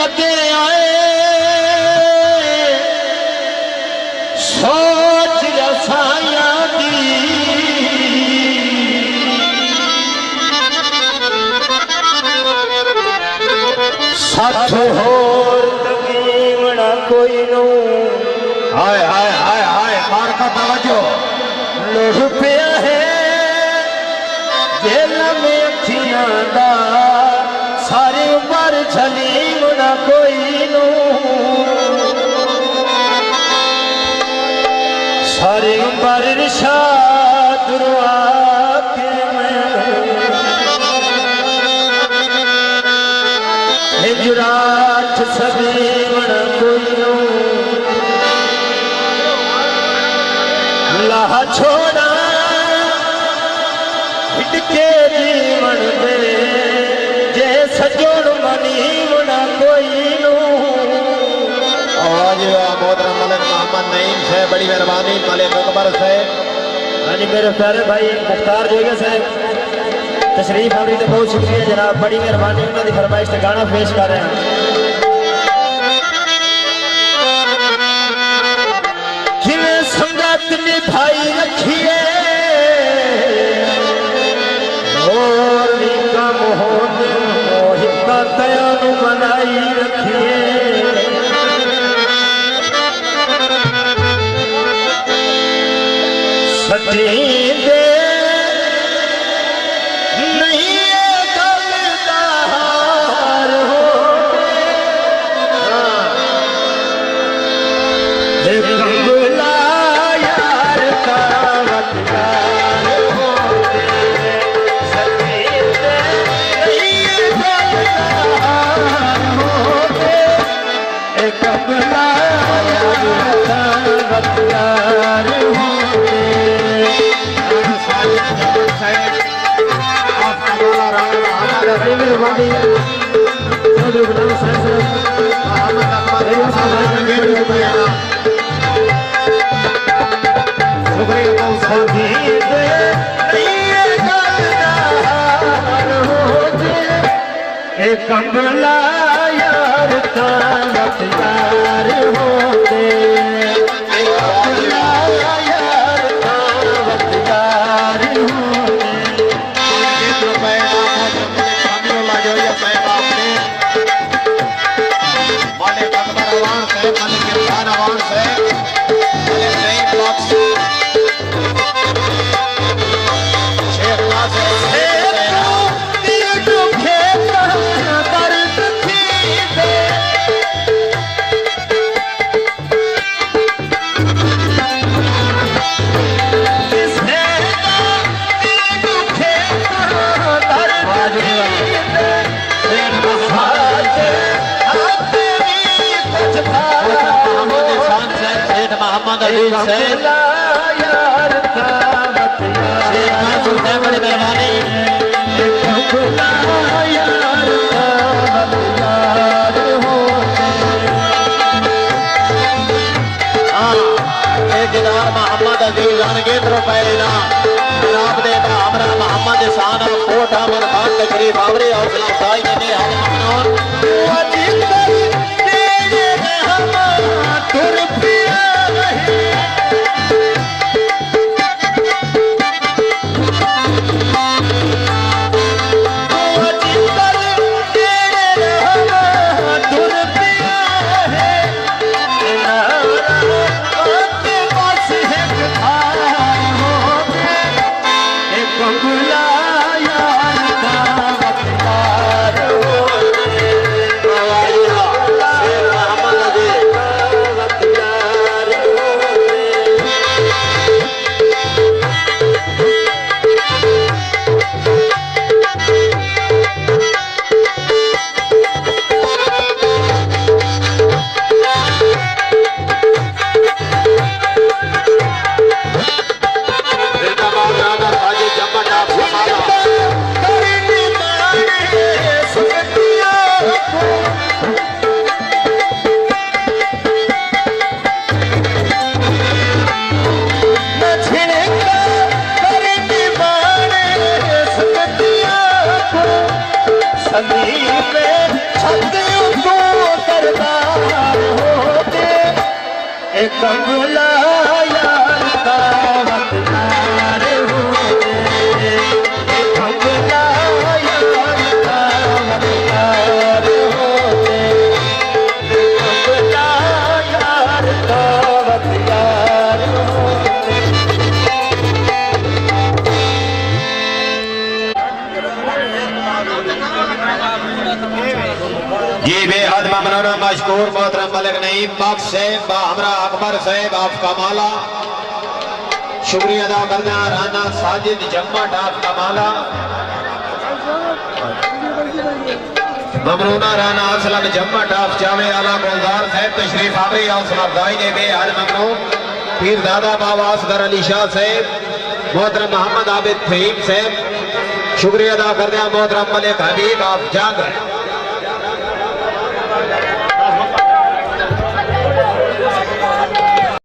वगे आए सोच रसाया दी साथ होर तकीमना कोई नो हाय हाय हाय हाय मार का तवज्जो लोह पिया है जेल में अखियां दा सारी उम्र झलीम ना कोई नो सारी उम्र रिशाद रुआ के हिजरात सभी ना कोई नो लाह छोड़ा हिटके जीवन दे जे सजोड़ मनी ना कोई नो आज मोहतरम मलिक मोहम्मद नईम से बड़ी मेहरबानी मलिक अकबर से हाँ जी मेरे प्यारे भाई मुख्तार जोगे साहब तशरीफ आवरी तो बहुत शुक्रिया जनाब बड़ी मेहरबानी उन्होंने फरमाइश से गाना पेश कर रहे हैं किवें संगत निभाई रखिए और का मोहन मोहिता दयानु बनाई रखिए सती दे नहीं गलदार हो कंबला यार का वतगार हो सती दे नहीं गलदार हो कंबला यार का वतगार हो कंबला यार का वतगार होते यार का वतगार यार का बड़ी मेहरबानी यार मोहम्मद अजीज अनगिनत रुपए जनाब दे हमरा मोहम्मद शान कोट अहमद खान तशरीफ आवरे और सलाम साई ने हाल ममनून यारदार होते एक कंगला यार का वतनार होते एक कंगला यार का वतनार होते एक कंगला यार का वतनार होते। जी बेहद ममनून मशकूर मोहतरम मलिक नईम बख्श साहब बा हमरा अकबर साहब आपका माला शुक्रिया अदा करना राना साजिद जम्मट आपका माला ममनूना राना असलम जम्मट आप जावे आला गुलजार साहब तशरीफ आवरी हौसला अफजाई ने बेहद ममनून पीर दादा बाबा असगर अली शाह साहब मोहतरम मोहम्मद आबिद फहीम साहब शुक्रिया अदा करते हैं मोहतरम मलिक हबीब आप जागर